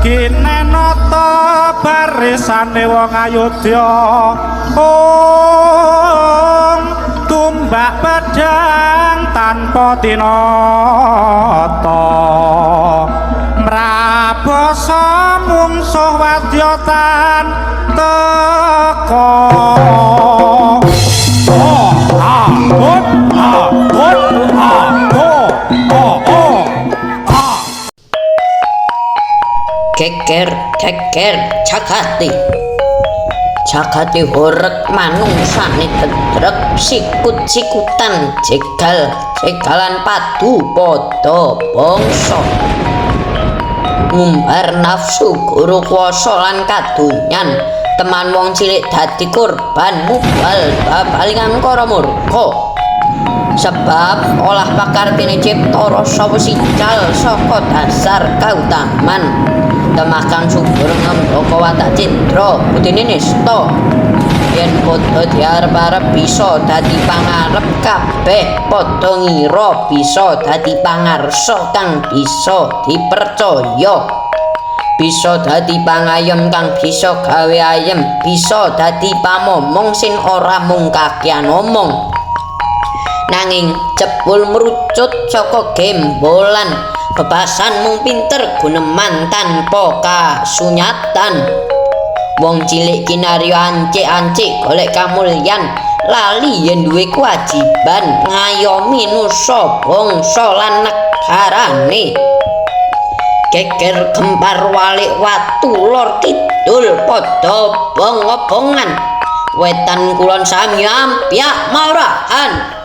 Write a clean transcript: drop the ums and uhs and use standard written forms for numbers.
ginenata barisane wong Ayodya tumbak pedang tanpa tinata mrabasa mungsuh wadyatan teka Geger Jagati horeg manungsane gedreg sikut-sikutan jegalan padu padha bangsa ngumbar nafsu guru kuwasa lan kadonyan teman wong cilik dadi korban mubal babalingan angkara murka sebab olah pakartine cipta rasa wesical saka dasar kautaman temakang subur ngembaka watak cindra budine nista yen padha diarep-arep bisa dadi pangarep kabeh padha ngira bisa dadi pangarsa kang bisa dipercaya bisa dadi pangayem kang bisa gawe ayem bisa dadi pamomong sing ora mung kakean omong nanging jebul merucut saka gembolan bebasan mung pinter guneman tanpa kasunyatan wong cilik kinarya ancik-ancik golek kamulyan lali yen duwe kewajiban ngayomi nusa bangsa lan negarane geger gempar walik watu lor kidul padha bong-obongan wetan kulon sami ampyak marahan